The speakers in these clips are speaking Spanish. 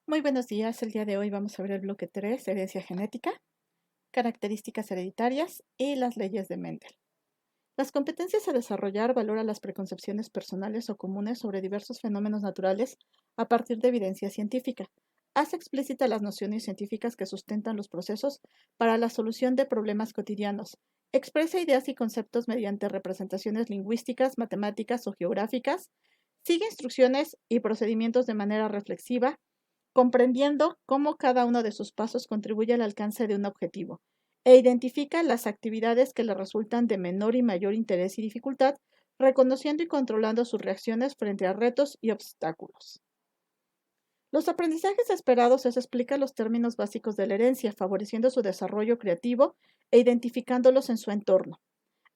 Muy buenos días. El día de hoy vamos a ver el bloque 3, herencia genética, características hereditarias y las leyes de Mendel. Las competencias a desarrollar valoran las preconcepciones personales o comunes sobre diversos fenómenos naturales a partir de evidencia científica. Hace explícita las nociones científicas que sustentan los procesos para la solución de problemas cotidianos. Expresa ideas y conceptos mediante representaciones lingüísticas, matemáticas o geográficas. Sigue instrucciones y procedimientos de manera reflexiva, comprendiendo cómo cada uno de sus pasos contribuye al alcance de un objetivo, e identifica las actividades que le resultan de menor y mayor interés y dificultad, reconociendo y controlando sus reacciones frente a retos y obstáculos. Los aprendizajes esperados es explica los términos básicos de la herencia, favoreciendo su desarrollo creativo e identificándolos en su entorno.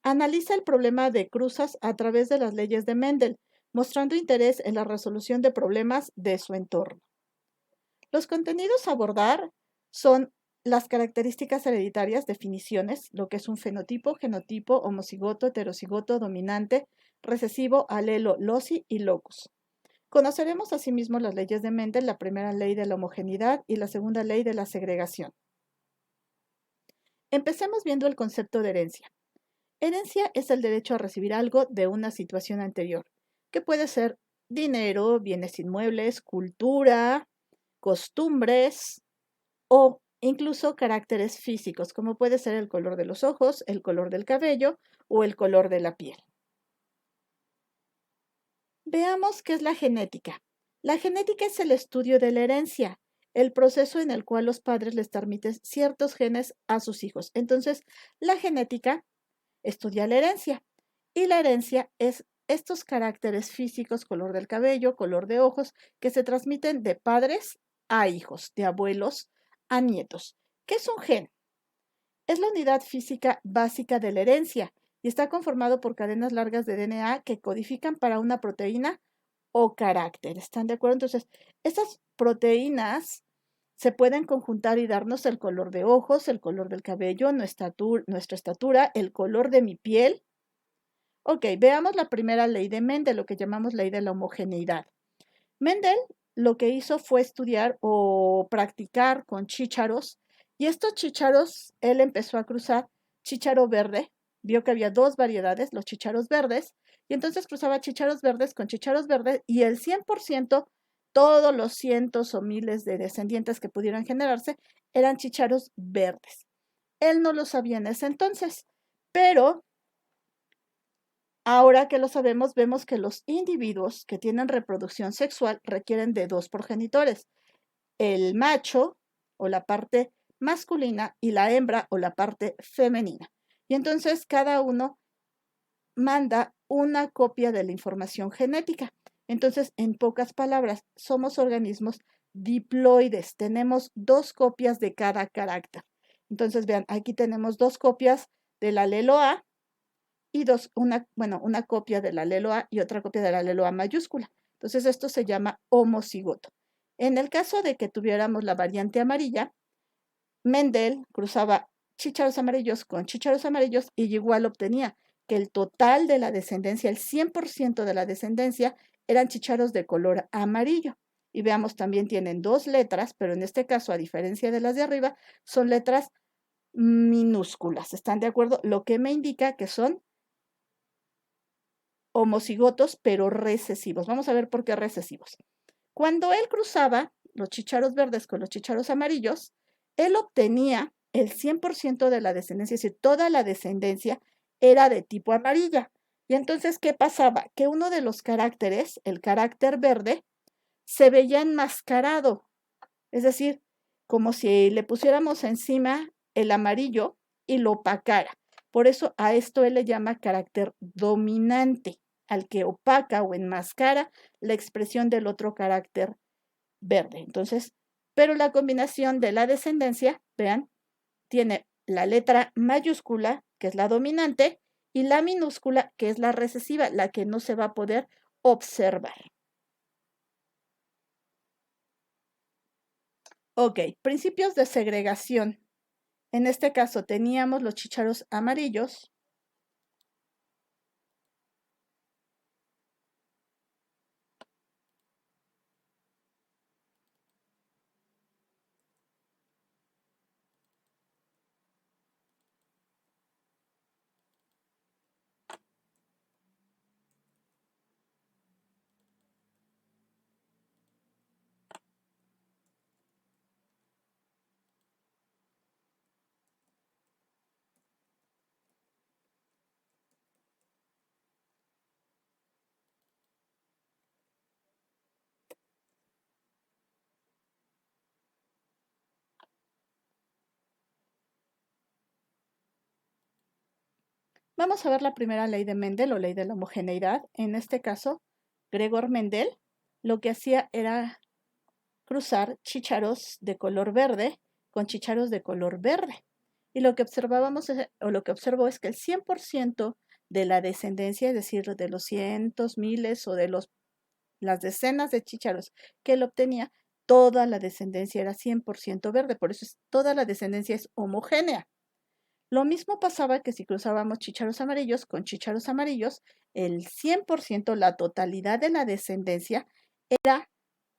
Analiza el problema de cruzas a través de las leyes de Mendel, mostrando interés en la resolución de problemas de su entorno. Los contenidos a abordar son las características hereditarias, definiciones, lo que es un fenotipo, genotipo, homocigoto, heterocigoto, dominante, recesivo, alelo, loci y locus. Conoceremos asimismo las leyes de Mendel, la primera ley de la homogeneidad y la segunda ley de la segregación. Empecemos viendo el concepto de herencia. Herencia es el derecho a recibir algo de una situación anterior, que puede ser dinero, bienes inmuebles, cultura, costumbres o incluso caracteres físicos, como puede ser el color de los ojos, el color del cabello o el color de la piel. Veamos qué es la genética. La genética es el estudio de la herencia, el proceso en el cual los padres les transmiten ciertos genes a sus hijos. Entonces, la genética estudia la herencia y la herencia es estos caracteres físicos, color del cabello, color de ojos, que se transmiten de padres a hijos, de abuelos a nietos. ¿Qué es un gen? Es la unidad física básica de la herencia y está conformado por cadenas largas de DNA que codifican para una proteína o carácter. ¿Están de acuerdo? Entonces, estas proteínas se pueden conjuntar y darnos el color de ojos, el color del cabello, nuestra estatura, el color de mi piel. Ok, veamos la primera ley de Mendel, lo que llamamos ley de la homogeneidad. Mendel lo que hizo fue estudiar o practicar con chícharos, y estos chícharos, él empezó a cruzar chícharo verde, vio que había dos variedades, los chícharos verdes, y entonces cruzaba chícharos verdes con chícharos verdes, y el 100%, todos los cientos o miles de descendientes que pudieran generarse, eran chícharos verdes. Él no lo sabía en ese entonces, pero ahora que lo sabemos, vemos que los individuos que tienen reproducción sexual requieren de dos progenitores, el macho o la parte masculina y la hembra o la parte femenina. Y entonces cada uno manda una copia de la información genética. Entonces, en pocas palabras, somos organismos diploides, tenemos dos copias de cada carácter. Entonces, vean, aquí tenemos dos copias del alelo A y una copia del alelo A y otra copia del alelo A mayúscula. Entonces, esto se llama homocigoto. En el caso de que tuviéramos la variante amarilla, Mendel cruzaba chícharos amarillos con chícharos amarillos y igual obtenía que el total de la descendencia, el 100% de la descendencia, eran chícharos de color amarillo. Y veamos, también tienen dos letras, pero en este caso, a diferencia de las de arriba, son letras minúsculas. ¿Están de acuerdo? Lo que me indica que son homocigotos, pero recesivos. Vamos a ver por qué recesivos. Cuando él cruzaba los chícharos verdes con los chícharos amarillos, él obtenía el 100% de la descendencia, es decir, toda la descendencia era de tipo amarilla. Y entonces, ¿qué pasaba? Que uno de los caracteres, el carácter verde, se veía enmascarado, es decir, como si le pusiéramos encima el amarillo y lo opacara. Por eso a esto él le llama carácter dominante, al que opaca o enmascara la expresión del otro carácter verde. Entonces, pero la combinación de la descendencia, vean, tiene la letra mayúscula, que es la dominante, y la minúscula, que es la recesiva, la que no se va a poder observar. Ok, principios de segregación. En este caso teníamos los chícharos amarillos, Vamos a ver la primera ley de Mendel o ley de la homogeneidad. En este caso, Gregor Mendel lo que hacía era cruzar chícharos de color verde con chícharos de color verde. Y lo que observábamos o lo que observó es que el 100% de la descendencia, es decir, de los cientos, miles o de las decenas de chícharos que él obtenía, toda la descendencia era 100% verde, por eso toda la descendencia es homogénea. Lo mismo pasaba que si cruzábamos chícharos amarillos con chícharos amarillos, el 100%, la totalidad de la descendencia era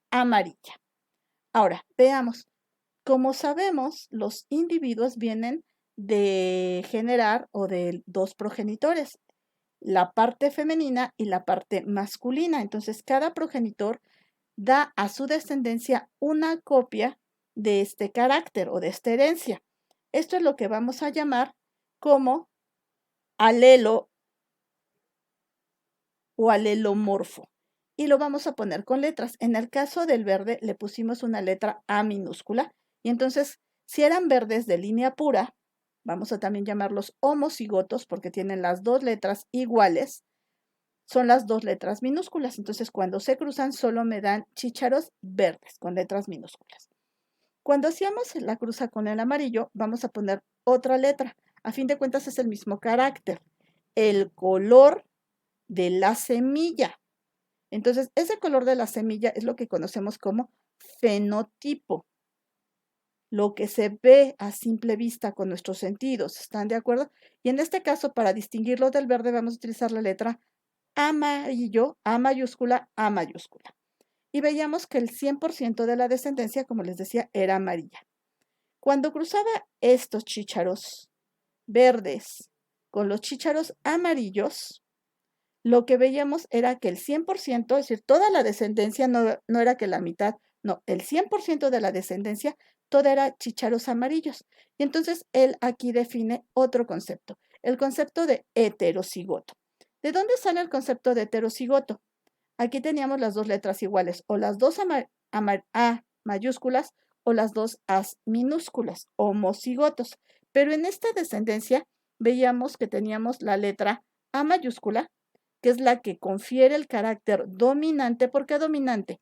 amarilla. Ahora, veamos. Como sabemos, los individuos vienen de generar o de dos progenitores, la parte femenina y la parte masculina. Entonces, cada progenitor da a su descendencia una copia de este carácter o de esta herencia. Esto es lo que vamos a llamar como alelo o alelomorfo. Y lo vamos a poner con letras. En el caso del verde le pusimos una letra A minúscula. Y entonces, si eran verdes de línea pura, vamos a también llamarlos homocigotos porque tienen las dos letras iguales. Son las dos letras minúsculas. Entonces, cuando se cruzan, solo me dan chícharos verdes con letras minúsculas. Cuando hacíamos la cruza con el amarillo, vamos a poner otra letra. A fin de cuentas, es el mismo carácter. El color de la semilla. Entonces, ese color de la semilla es lo que conocemos como fenotipo. Lo que se ve a simple vista con nuestros sentidos. ¿Están de acuerdo? Y en este caso, para distinguirlo del verde, vamos a utilizar la letra amarillo, A mayúscula, A mayúscula. Y veíamos que el 100% de la descendencia, como les decía, era amarilla. Cuando cruzaba estos chícharos verdes con los chícharos amarillos, lo que veíamos era que el 100%, es decir, toda la descendencia no era que la mitad, no, el 100% de la descendencia, toda era chícharos amarillos. Y entonces él aquí define otro concepto, el concepto de heterocigoto. ¿De dónde sale el concepto de heterocigoto? Aquí teníamos las dos letras iguales, o las dos A mayúsculas o las dos A minúsculas, homocigotos. Pero en esta descendencia veíamos que teníamos la letra A mayúscula, que es la que confiere el carácter dominante. ¿Por qué dominante?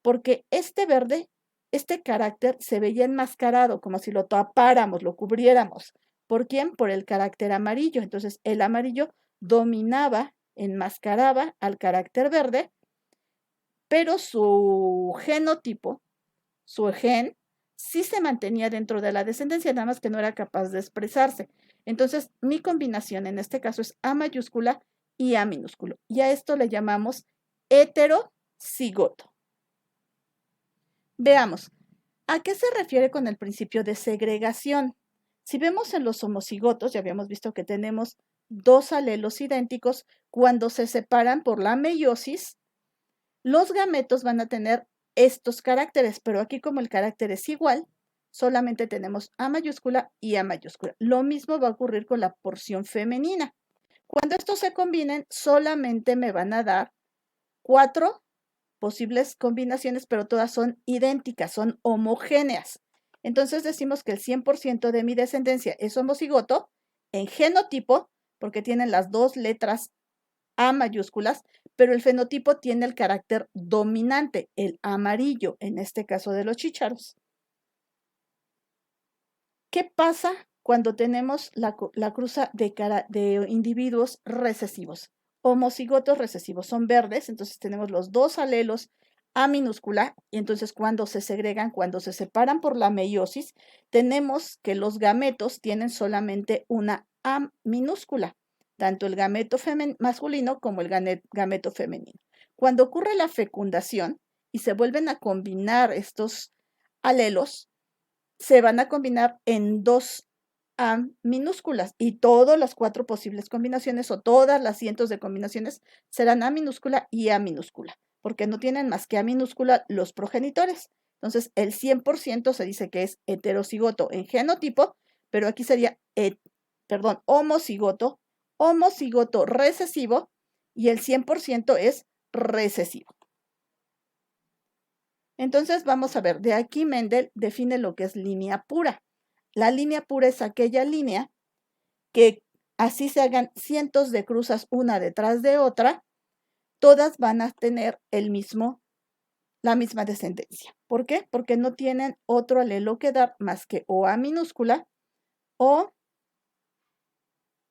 Porque este verde, este carácter se veía enmascarado, como si lo tapáramos, lo cubriéramos. ¿Por quién? Por el carácter amarillo. Entonces, el amarillo dominaba, enmascaraba al carácter verde, pero su genotipo, su gen, sí se mantenía dentro de la descendencia, nada más que no era capaz de expresarse. Entonces, mi combinación en este caso es A mayúscula y A minúsculo. Y a esto le llamamos heterocigoto. Veamos, ¿a qué se refiere con el principio de segregación? Si vemos en los homocigotos, ya habíamos visto que tenemos dos alelos idénticos. Cuando se separan por la meiosis, los gametos van a tener estos caracteres, pero aquí como el carácter es igual, solamente tenemos A mayúscula y A mayúscula. Lo mismo va a ocurrir con la porción femenina. Cuando estos se combinen, solamente me van a dar 4 posibles combinaciones, pero todas son idénticas, son homogéneas. Entonces decimos que el 100% de mi descendencia es homocigoto en genotipo, porque tienen las dos letras A mayúsculas, pero el fenotipo tiene el carácter dominante, el amarillo, en este caso de los chícharos. ¿Qué pasa cuando tenemos la cruza de individuos recesivos? Homocigotos recesivos son verdes, entonces tenemos los dos alelos A minúscula, y entonces cuando se segregan, cuando se separan por la meiosis, tenemos que los gametos tienen solamente una A minúscula, tanto el gameto masculino como el gameto femenino. Cuando ocurre la fecundación y se vuelven a combinar estos alelos, se van a combinar en dos A minúsculas y todas las 4 posibles combinaciones o todas las cientos de combinaciones serán A minúscula y A minúscula, porque no tienen más que A minúscula los progenitores. Entonces, el 100% se dice que es heterocigoto en genotipo, pero aquí sería, homocigoto, homocigoto recesivo, y el 100% es recesivo. Entonces, vamos a ver, de aquí Mendel define lo que es línea pura. La línea pura es aquella línea que así se hagan cientos de cruzas una detrás de otra, todas van a tener la misma descendencia. ¿Por qué? Porque no tienen otro alelo que dar más que o A minúscula o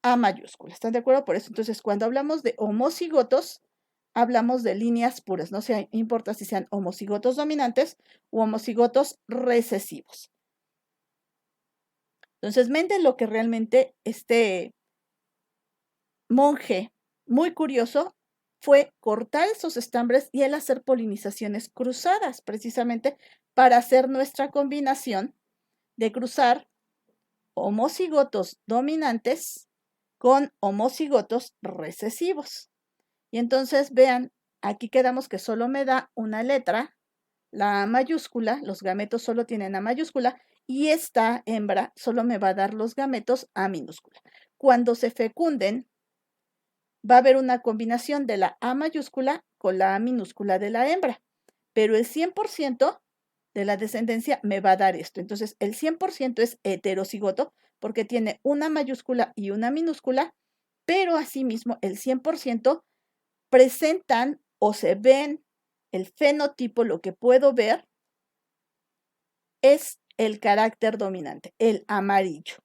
A mayúscula. ¿Están de acuerdo? Por eso, entonces, cuando hablamos de homocigotos, hablamos de líneas puras. No importa si sean homocigotos dominantes o homocigotos recesivos. Entonces, Mendel lo que realmente este monje muy curioso fue cortar esos estambres y el hacer polinizaciones cruzadas, precisamente para hacer nuestra combinación de cruzar homocigotos dominantes con homocigotos recesivos. Y entonces vean, aquí quedamos que solo me da una letra, la A mayúscula, los gametos solo tienen A mayúscula, y esta hembra solo me va a dar los gametos A minúscula. Cuando se fecunden, va a haber una combinación de la A mayúscula con la A minúscula de la hembra, pero el 100% de la descendencia me va a dar esto. Entonces, el 100% es heterocigoto porque tiene una mayúscula y una minúscula, pero asimismo el 100% presentan o se ven el fenotipo, lo que puedo ver es el carácter dominante, el amarillo.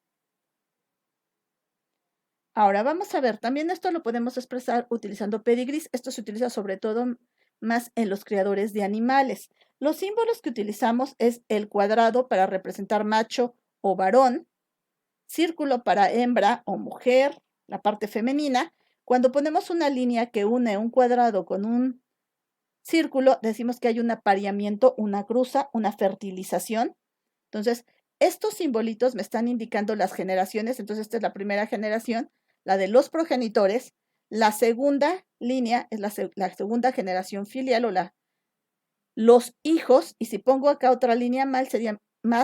Ahora vamos a ver, también esto lo podemos expresar utilizando pedigrees. Esto se utiliza sobre todo más en los criadores de animales. Los símbolos que utilizamos es el cuadrado para representar macho o varón, círculo para hembra o mujer, la parte femenina. Cuando ponemos una línea que une un cuadrado con un círculo, decimos que hay un apareamiento, una cruza, una fertilización. Entonces, estos simbolitos me están indicando las generaciones. Entonces, esta es la primera generación, la de los progenitores. La segunda línea es la segunda generación filial o los hijos. Y si pongo acá otra línea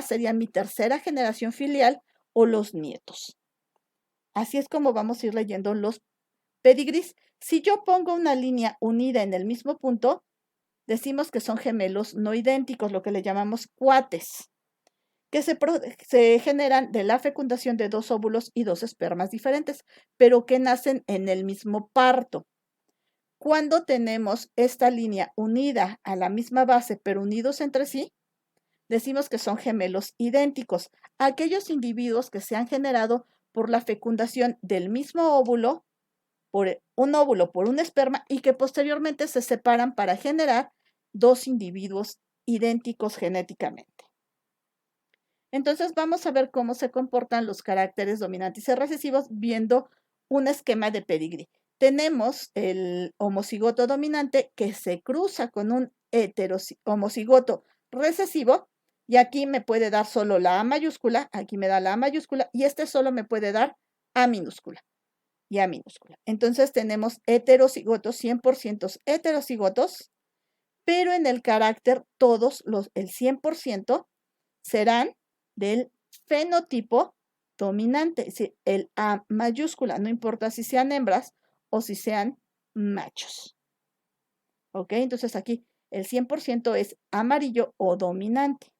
sería mi tercera generación filial o los nietos. Así es como vamos a ir leyendo los pedigrees. Si yo pongo una línea unida en el mismo punto, decimos que son gemelos no idénticos, lo que le llamamos cuates, que se generan de la fecundación de 2 óvulos y 2 espermas diferentes, pero que nacen en el mismo parto. Cuando tenemos esta línea unida a la misma base, pero unidos entre sí, decimos que son gemelos idénticos. Aquellos individuos que se han generado por la fecundación del mismo óvulo, por un óvulo, por un esperma, y que posteriormente se separan para generar 2 individuos idénticos genéticamente. Entonces vamos a ver cómo se comportan los caracteres dominantes y recesivos viendo un esquema de pedigrí. Tenemos el homocigoto dominante que se cruza con un homocigoto recesivo y aquí me puede dar solo la A mayúscula, aquí me da la A mayúscula y este solo me puede dar A minúscula y A minúscula. Entonces tenemos heterocigotos, 100% heterocigotos, pero en el carácter el 100% serán del fenotipo dominante, es decir, el A mayúscula, no importa si sean hembras o si sean machos. ¿Ok? Entonces aquí el 100% es amarillo o dominante.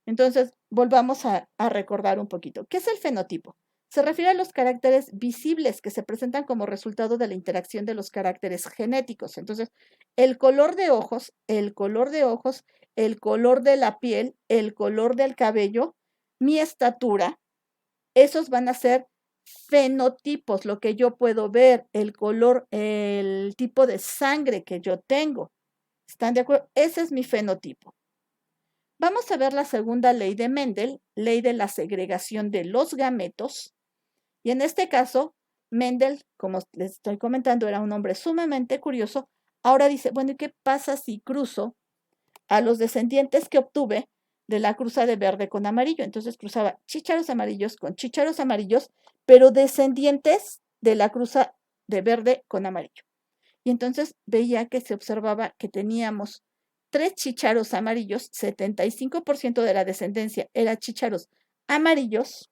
Entonces, volvamos a recordar un poquito. ¿Qué es el fenotipo? Se refiere a los caracteres visibles que se presentan como resultado de la interacción de los caracteres genéticos. Entonces, el color de ojos, el color de la piel, el color del cabello, mi estatura, esos van a ser fenotipos, lo que yo puedo ver, el color, el tipo de sangre que yo tengo. ¿Están de acuerdo? Ese es mi fenotipo. Vamos a ver la segunda ley de Mendel, ley de la segregación de los gametos. Y en este caso, Mendel, como les estoy comentando, era un hombre sumamente curioso. Ahora dice, bueno, ¿y qué pasa si cruzo a los descendientes que obtuve de la cruza de verde con amarillo? Entonces cruzaba chícharos amarillos con chícharos amarillos, pero descendientes de la cruza de verde con amarillo. Y entonces veía que se observaba que teníamos 3 chícharos amarillos, 75% de la descendencia era chícharos amarillos.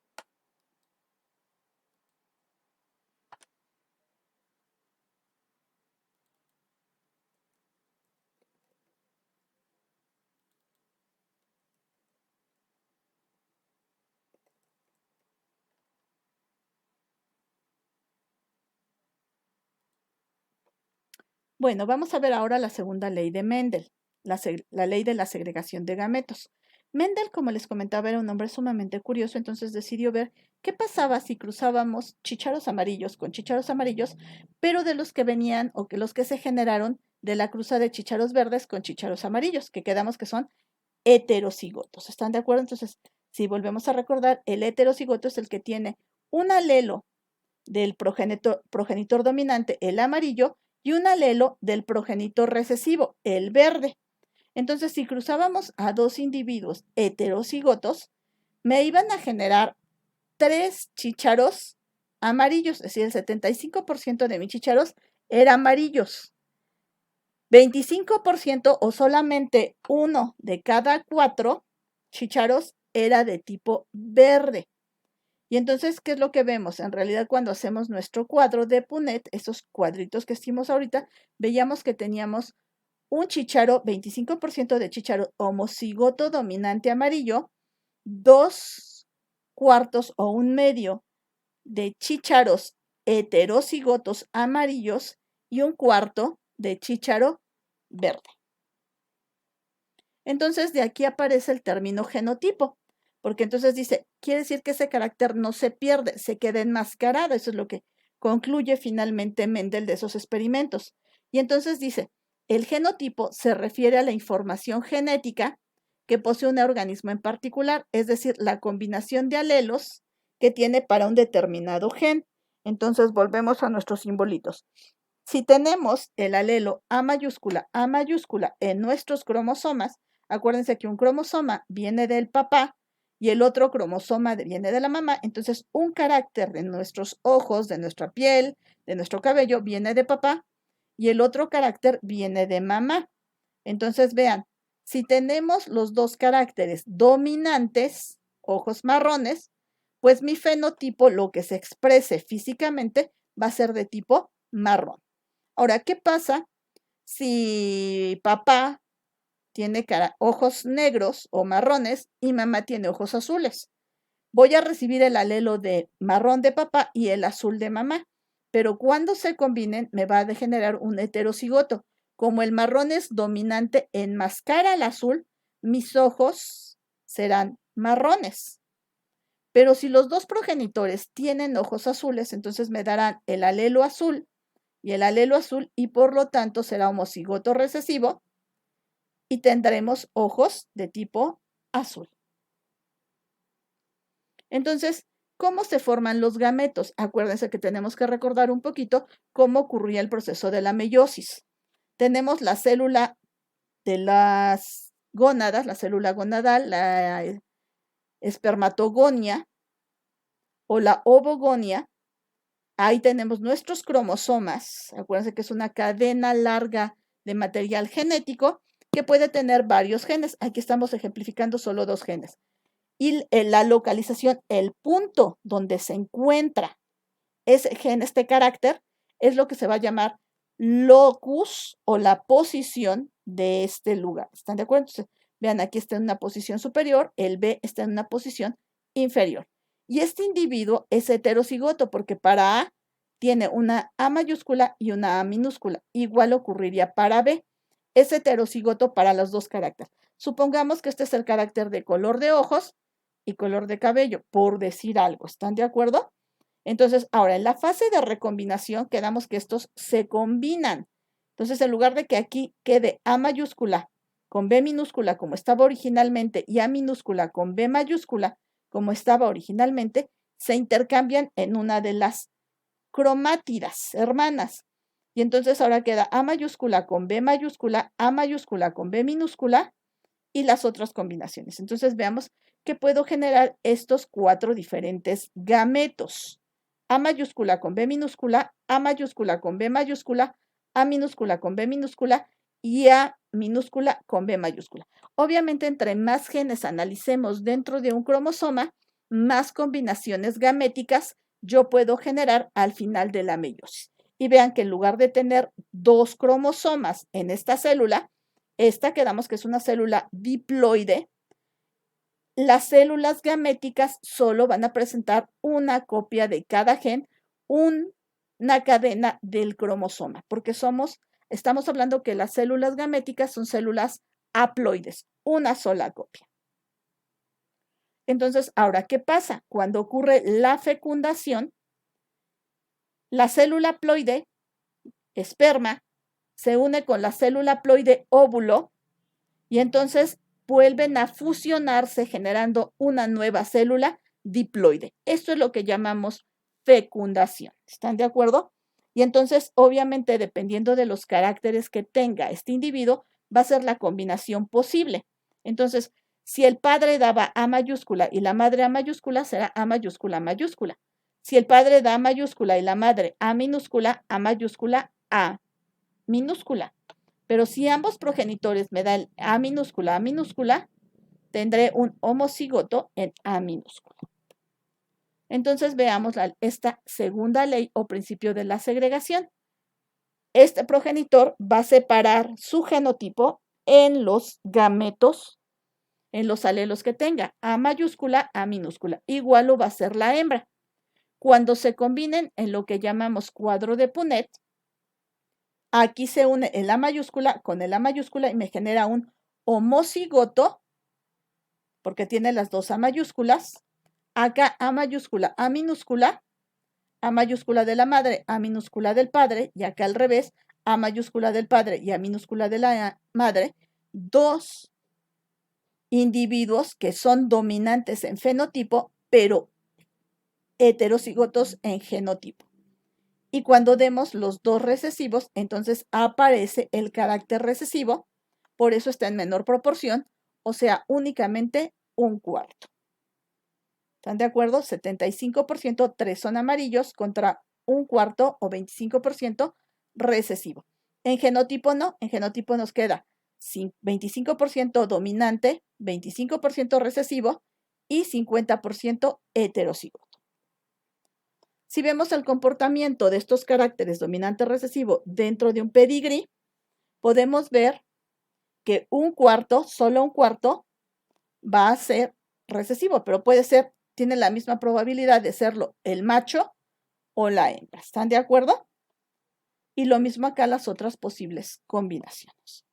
Bueno, vamos a ver ahora la segunda ley de Mendel, la ley de la segregación de gametos. Mendel, como les comentaba, era un hombre sumamente curioso, entonces decidió ver qué pasaba si cruzábamos chícharos amarillos con chícharos amarillos, pero de los que venían o que los que se generaron de la cruza de chícharos verdes con chícharos amarillos, que quedamos que son heterocigotos. ¿Están de acuerdo? Entonces, si volvemos a recordar, el heterocigoto es el que tiene un alelo del progenitor dominante, el amarillo, y un alelo del progenitor recesivo, el verde. Entonces, si cruzábamos a dos individuos heterocigotos, me iban a generar 3 chícharos amarillos, es decir, el 75% de mis chícharos eran amarillos. 25% o solamente uno de cada 4 chícharos era de tipo verde. Y entonces, ¿qué es lo que vemos? En realidad, cuando hacemos nuestro cuadro de Punnett, esos cuadritos que hicimos ahorita, veíamos que teníamos un chícharo, 25% de chícharo homocigoto dominante amarillo, 2 cuartos o un medio de chícharos heterocigotos amarillos y un cuarto de chícharo verde. Entonces, de aquí aparece el término genotipo, porque entonces dice, quiere decir que ese carácter no se pierde, se queda enmascarado. Eso es lo que concluye finalmente Mendel de esos experimentos. Y entonces dice, el genotipo se refiere a la información genética que posee un organismo en particular, es decir, la combinación de alelos que tiene para un determinado gen. Entonces, volvemos a nuestros simbolitos. Si tenemos el alelo A mayúscula en nuestros cromosomas, acuérdense que un cromosoma viene del papá y el otro cromosoma viene de la mamá, entonces un carácter de nuestros ojos, de nuestra piel, de nuestro cabello viene de papá y el otro carácter viene de mamá. Entonces vean, si tenemos los dos caracteres dominantes, ojos marrones, pues mi fenotipo, lo que se exprese físicamente, va a ser de tipo marrón. Ahora, ¿qué pasa si papá tiene ojos negros o marrones y mamá tiene ojos azules? Voy a recibir el alelo de marrón de papá y el azul de mamá, pero cuando se combinen me va a degenerar un heterocigoto. Como el marrón es dominante, enmascara al azul, mis ojos serán marrones. Pero si los dos progenitores tienen ojos azules, entonces me darán el alelo azul y el alelo azul y por lo tanto será homocigoto recesivo y tendremos ojos de tipo azul. Entonces, ¿cómo se forman los gametos? Acuérdense que tenemos que recordar un poquito cómo ocurría el proceso de la meiosis. Tenemos la célula de las gónadas, la célula gonadal, la espermatogonia o la ovogonia. Ahí tenemos nuestros cromosomas. Acuérdense que es una cadena larga de material genético que puede tener varios genes. Aquí estamos ejemplificando solo 2 genes. Y la localización, el punto donde se encuentra ese gen, este carácter, es lo que se va a llamar locus o la posición de este lugar. ¿Están de acuerdo? Entonces, vean, aquí está en una posición superior, el B está en una posición inferior. Y este individuo es heterocigoto porque para A tiene una A mayúscula y una A minúscula. Igual ocurriría para B. Es heterocigoto para los dos caracteres. Supongamos que este es el carácter de color de ojos y color de cabello, por decir algo. ¿Están de acuerdo? Entonces, ahora en la fase de recombinación quedamos que estos se combinan. Entonces, en lugar de que aquí quede A mayúscula con B minúscula como estaba originalmente y A minúscula con B mayúscula como estaba originalmente, se intercambian en una de las cromátidas hermanas. Y entonces ahora queda A mayúscula con B mayúscula, A mayúscula con B minúscula y las otras combinaciones. Entonces veamos que puedo generar estos 4 diferentes gametos. A mayúscula con B minúscula, A mayúscula con B mayúscula, A minúscula con B minúscula y A minúscula con B mayúscula. Obviamente, entre más genes analicemos dentro de un cromosoma, más combinaciones gaméticas yo puedo generar al final de la meiosis. Y vean que en lugar de tener 2 cromosomas en esta célula, esta quedamos que es una célula diploide. Las células gaméticas solo van a presentar una copia de cada gen, una cadena del cromosoma, porque somos Estamos hablando que las células gaméticas son células haploides, una sola copia. Entonces, ahora, ¿qué pasa? Cuando ocurre la fecundación, la célula haploide, esperma, se une con la célula haploide óvulo y entonces vuelven a fusionarse generando una nueva célula diploide. Esto es lo que llamamos fecundación. ¿Están de acuerdo? Y entonces, obviamente, dependiendo de los caracteres que tenga este individuo, va a ser la combinación posible. Entonces, si el padre daba A mayúscula y la madre A mayúscula, será A mayúscula mayúscula. Si el padre da A mayúscula y la madre A minúscula, A mayúscula A minúscula. Pero si ambos progenitores me dan A minúscula, tendré un homocigoto en A minúscula. Entonces veamos esta segunda ley o principio de la segregación. Este progenitor va a separar su genotipo en los gametos, en los alelos que tenga, A mayúscula, A minúscula. Igual lo va a hacer la hembra. Cuando se combinen en lo que llamamos cuadro de Punnett, aquí se une el A mayúscula con el A mayúscula y me genera un homocigoto, porque tiene las dos A mayúsculas. Acá A mayúscula, A minúscula, A mayúscula de la madre, A minúscula del padre, y acá al revés, A mayúscula del padre y A minúscula de la madre, dos individuos que son dominantes en fenotipo, pero heterocigotos en genotipo. Y cuando demos los dos recesivos, entonces aparece el carácter recesivo, por eso está en menor proporción, o sea, únicamente un cuarto. ¿Están de acuerdo? 75%, 3 son amarillos contra un cuarto o 25% recesivo. En genotipo no, en genotipo nos queda 25% dominante, 25% recesivo y 50% heterocigoto. Si vemos el comportamiento de estos caracteres dominante recesivo dentro de un pedigrí, podemos ver que un cuarto, solo un cuarto, va a ser recesivo, pero puede ser, tiene la misma probabilidad de serlo el macho o la hembra. ¿Están de acuerdo? Y lo mismo acá las otras posibles combinaciones.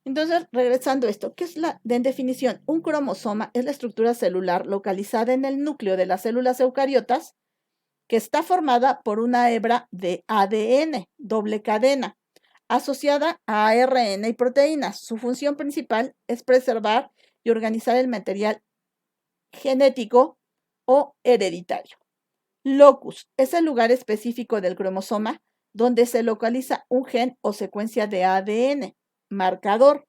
Entonces, regresando a esto, ¿qué es en definición? Un cromosoma es la estructura celular localizada en el núcleo de las células eucariotas que está formada por una hebra de ADN, doble cadena, asociada a ARN y proteínas. Su función principal es preservar y organizar el material genético o hereditario. Locus es el lugar específico del cromosoma donde se localiza un gen o secuencia de ADN. Marcador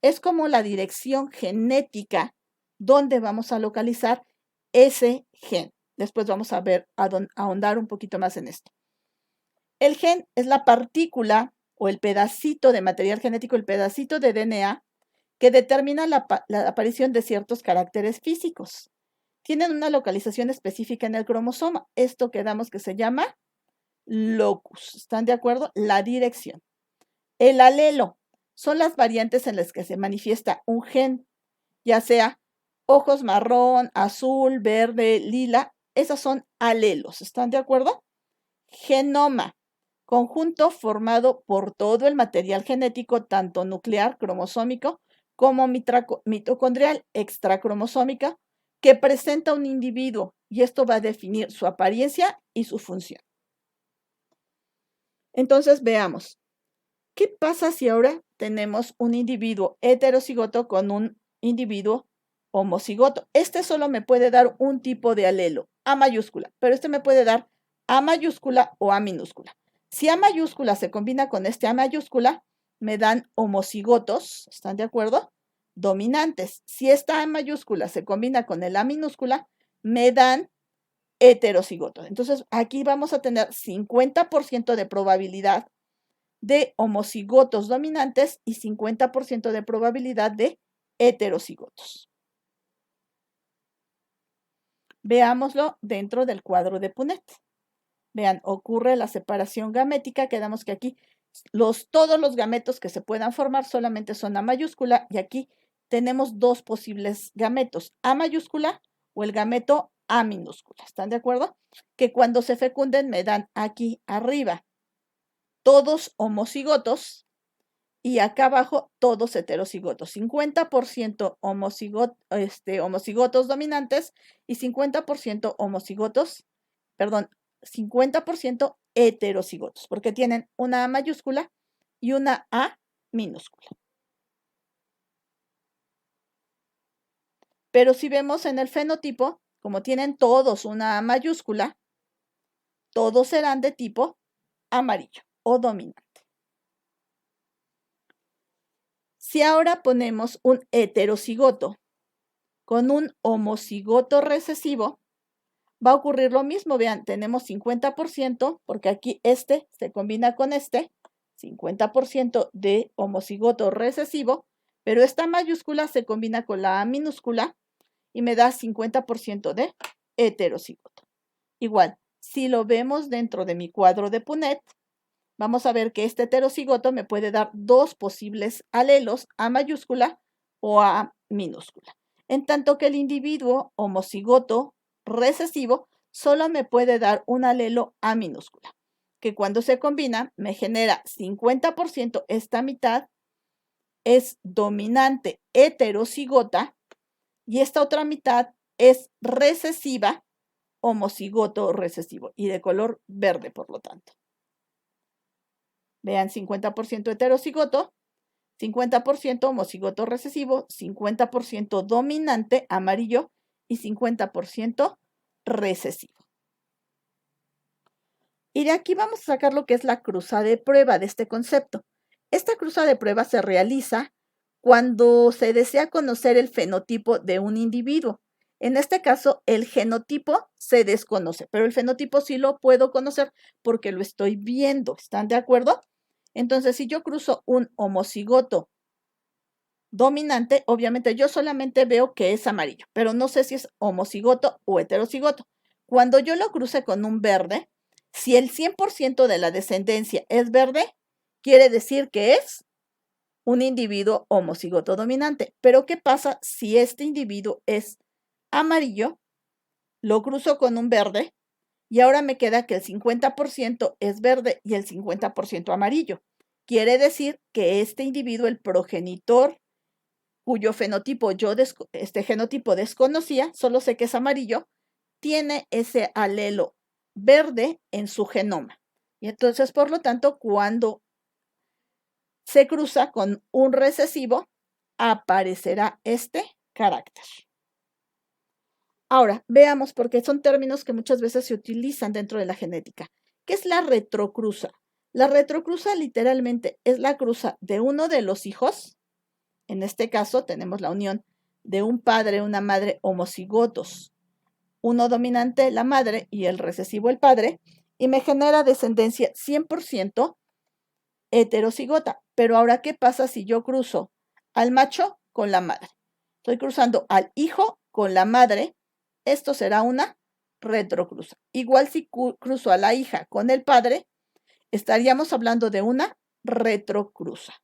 es como la dirección genética donde vamos a localizar ese gen. Después vamos a ahondar un poquito más en esto. El gen es la partícula o el pedacito de material genético, el pedacito de DNA que determina la aparición de ciertos caracteres físicos. Tienen una localización específica en el cromosoma. Esto quedamos que se llama locus. ¿Están de acuerdo? La dirección. El alelo son las variantes en las que se manifiesta un gen, ya sea ojos marrón, azul, verde, lila. Esas son alelos. ¿Están de acuerdo? Genoma, conjunto formado por todo el material genético, tanto nuclear, cromosómico, como mitocondrial, extracromosómica, que presenta un individuo, y esto va a definir su apariencia y su función. Entonces, veamos. ¿Qué pasa si ahora tenemos un individuo heterocigoto con un individuo homocigoto? Este solo me puede dar un tipo de alelo, A mayúscula, pero este me puede dar A mayúscula o A minúscula. Si A mayúscula se combina con este A mayúscula, me dan homocigotos, ¿están de acuerdo? Dominantes. Si esta A mayúscula se combina con el A minúscula, me dan heterocigotos. Entonces, aquí vamos a tener 50% de probabilidad de homocigotos dominantes y 50% de probabilidad de heterocigotos. Veámoslo dentro del cuadro de Punnett. Vean, ocurre la separación gamética. Quedamos que aquí todos los gametos que se puedan formar solamente son A mayúscula y aquí tenemos dos posibles gametos, A mayúscula o el gameto A minúscula. ¿Están de acuerdo? Que cuando se fecunden me dan aquí arriba todos homocigotos y acá abajo todos heterocigotos. 50% homocigotos dominantes y 50% homocigotos, perdón, 50% heterocigotos, porque tienen una A mayúscula y una A minúscula. Pero si vemos en el fenotipo, como tienen todos una A mayúscula, todos serán de tipo amarillo o dominante. Si ahora ponemos un heterocigoto con un homocigoto recesivo, va a ocurrir lo mismo. Vean, tenemos 50%, porque aquí este se combina con este, 50% de homocigoto recesivo, pero esta mayúscula se combina con la A minúscula y me da 50% de heterocigoto. Igual, si lo vemos dentro de mi cuadro de Punnett, vamos a ver que este heterocigoto me puede dar dos posibles alelos, A mayúscula o A minúscula. En tanto que el individuo homocigoto recesivo solo me puede dar un alelo A minúscula, que cuando se combina me genera 50%, esta mitad es dominante heterocigota y esta otra mitad es recesiva homocigoto recesivo y de color verde, por lo tanto. Vean, 50% heterocigoto, 50% homocigoto recesivo, 50% dominante amarillo y 50% recesivo. Y de aquí vamos a sacar lo que es la cruza de prueba de este concepto. Esta cruza de prueba se realiza cuando se desea conocer el fenotipo de un individuo. En este caso, el genotipo se desconoce, pero el fenotipo sí lo puedo conocer porque lo estoy viendo. ¿Están de acuerdo? Entonces, si yo cruzo un homocigoto dominante, obviamente yo solamente veo que es amarillo, pero no sé si es homocigoto o heterocigoto. Cuando yo lo cruce con un verde, si el 100% de la descendencia es verde, quiere decir que es un individuo homocigoto dominante. Pero ¿qué pasa si este individuo es amarillo? Lo cruzo con un verde y ahora me queda que el 50% es verde y el 50% amarillo. Quiere decir que este individuo, el progenitor cuyo fenotipo este genotipo desconocía, solo sé que es amarillo, tiene ese alelo verde en su genoma. Y entonces, por lo tanto, cuando se cruza con un recesivo, aparecerá este carácter. Ahora, veamos, porque son términos que muchas veces se utilizan dentro de la genética. ¿Qué es la retrocruza? La retrocruza literalmente es la cruza de uno de los hijos. En este caso tenemos la unión de un padre y una madre homocigotos. Uno dominante, la madre, y el recesivo, el padre, y me genera descendencia 100% heterocigota. Pero ahora, ¿qué pasa si yo cruzo al macho con la madre? Estoy cruzando al hijo con la madre. Esto será una retrocruza. Igual si cruzo a la hija con el padre, estaríamos hablando de una retrocruza.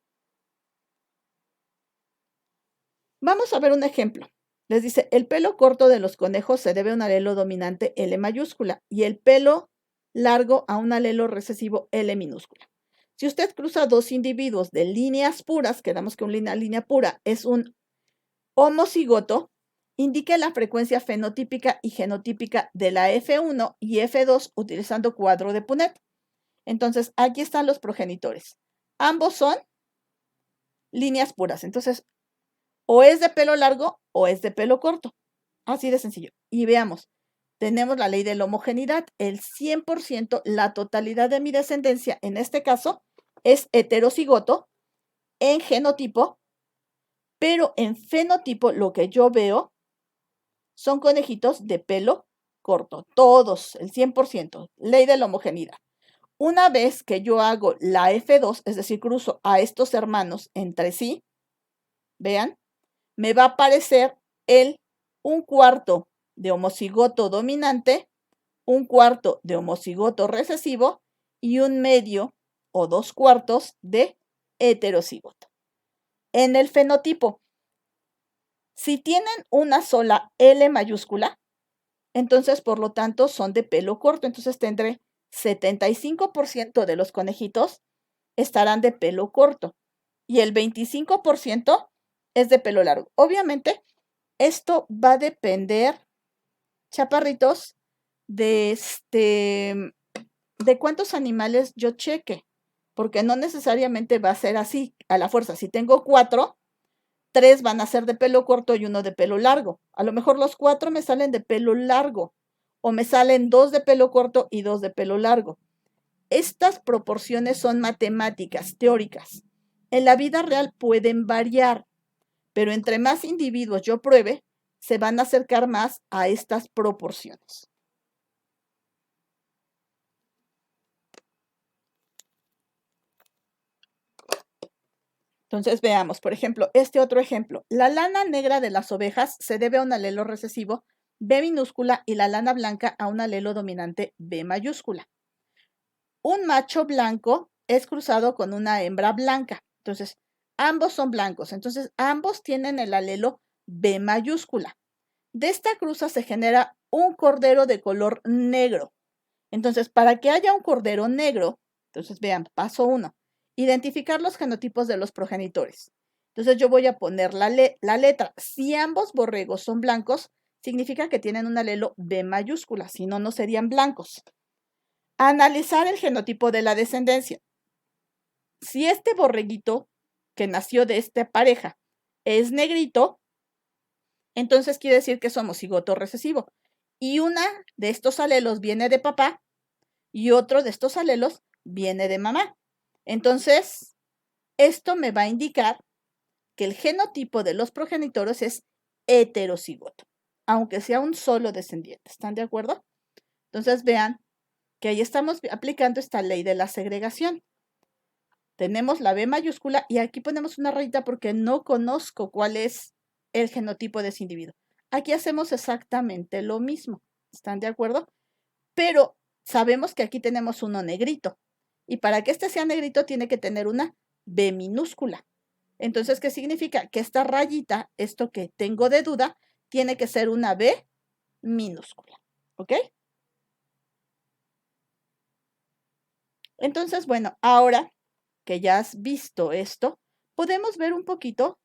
Vamos a ver un ejemplo. Les dice, el pelo corto de los conejos se debe a un alelo dominante L mayúscula y el pelo largo a un alelo recesivo L minúscula. Si usted cruza dos individuos de líneas puras, quedamos que una línea pura es un homocigoto, indique la frecuencia fenotípica y genotípica de la F1 y F2 utilizando cuadro de Punnett. Entonces, aquí están los progenitores. Ambos son líneas puras. Entonces, o es de pelo largo o es de pelo corto. Así de sencillo. Y veamos, tenemos la ley de la homogeneidad. El 100%, la totalidad de mi descendencia, en este caso, es heterocigoto en genotipo, pero en fenotipo lo que yo veo son conejitos de pelo corto. Todos, el 100%, ley de la homogeneidad. Una vez que yo hago la F2, es decir, cruzo a estos hermanos entre sí, vean, me va a aparecer un cuarto de homocigoto dominante, un cuarto de homocigoto recesivo y un medio o 2/4 de heterocigoto. En el fenotipo, si tienen una sola L mayúscula, Entonces, por lo tanto, son de pelo corto. Entonces, tendré 75% de los conejitos estarán de pelo corto y el 25% es de pelo largo. Obviamente, esto va a depender, chaparritos, de cuántos animales yo cheque, porque no necesariamente va a ser así a la fuerza. Si tengo 4, 3 van a ser de pelo corto y 1 de pelo largo. A lo mejor los 4 me salen de pelo largo o me salen 2 de pelo corto y 2 de pelo largo. Estas proporciones son matemáticas, teóricas. En la vida real pueden variar, pero entre más individuos yo pruebe, se van a acercar más a estas proporciones. Entonces veamos, por ejemplo, este otro ejemplo. La lana negra de las ovejas se debe a un alelo recesivo B minúscula y la lana blanca a un alelo dominante B mayúscula. Un macho blanco es cruzado con una hembra blanca. Entonces, ambos son blancos. Entonces, ambos tienen el alelo B mayúscula. De esta cruza se genera un cordero de color negro. Entonces, para que haya un cordero negro, entonces vean, paso 1, identificar los genotipos de los progenitores. Entonces, yo voy a poner la letra. Si ambos borregos son blancos, significa que tienen un alelo B mayúscula, si no, no serían blancos. Analizar el genotipo de la descendencia. Si este borreguito que nació de esta pareja es negrito, entonces quiere decir que somos cigoto recesivo. Y una de estos alelos viene de papá y otro de estos alelos viene de mamá. Entonces, esto me va a indicar que el genotipo de los progenitores es heterocigoto, aunque sea un solo descendiente. ¿Están de acuerdo? Entonces, vean que ahí estamos aplicando esta ley de la segregación. Tenemos la B mayúscula y aquí ponemos una rayita porque no conozco cuál es el genotipo de ese individuo. Aquí hacemos exactamente lo mismo. ¿Están de acuerdo? Pero sabemos que aquí tenemos uno negrito. Y para que este sea negrito tiene que tener una B minúscula. Entonces, ¿qué significa? Que esta rayita, esto que tengo de duda, tiene que ser una B minúscula. ¿Ok? Entonces, bueno, ahora que ya has visto esto, podemos ver un poquito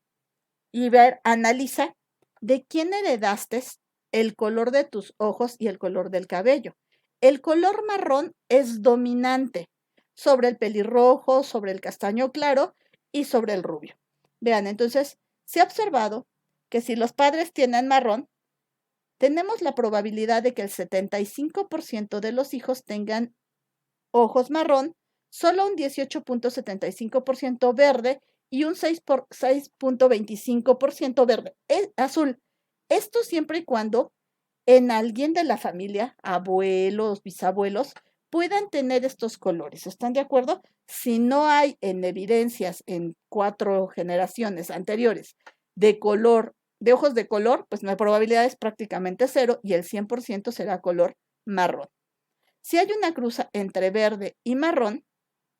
y analiza de quién heredaste el color de tus ojos y el color del cabello. El color marrón es dominante sobre el pelirrojo, sobre el castaño claro y sobre el rubio. Vean, entonces, se ha observado que si los padres tienen marrón, tenemos la probabilidad de que el 75% de los hijos tengan ojos marrón, solo un 18.75% verde y un 6.25% verde azul. Esto siempre y cuando en alguien de la familia, abuelos, bisabuelos, puedan tener estos colores. ¿Están de acuerdo? Si no hay en evidencias en 4 generaciones anteriores de color, de ojos de color, pues la probabilidad es prácticamente 0 y el 100% será color marrón. Si hay una cruza entre verde y marrón,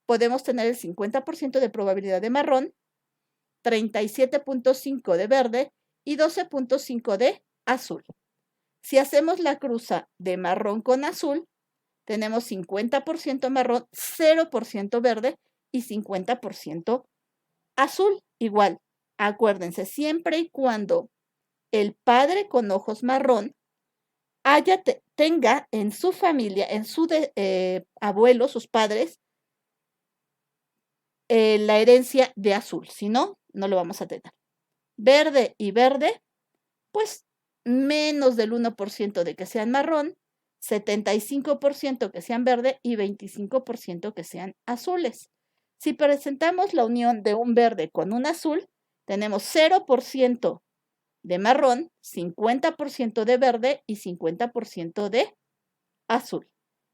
podemos tener el 50% de probabilidad de marrón, 37.5 de verde y 12.5 de azul. Si hacemos la cruza de marrón con azul, tenemos 50% marrón, 0% verde y 50% azul. Igual, acuérdense, siempre y cuando el padre con ojos marrón tenga en su familia, en su abuelo, sus padres, la herencia de azul. Si no, no lo vamos a tener. Verde y verde, pues menos del 1% de que sean marrón, 75% que sean verde y 25% que sean azules. Si presentamos la unión de un verde con un azul, tenemos 0% de marrón, 50% de verde y 50% de azul.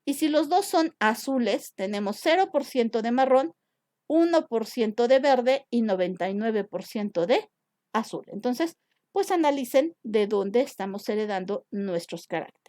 Y si los dos son azules, tenemos 0% de marrón, 1% de verde y 99% de azul. Entonces, pues analicen de dónde estamos heredando nuestros caracteres.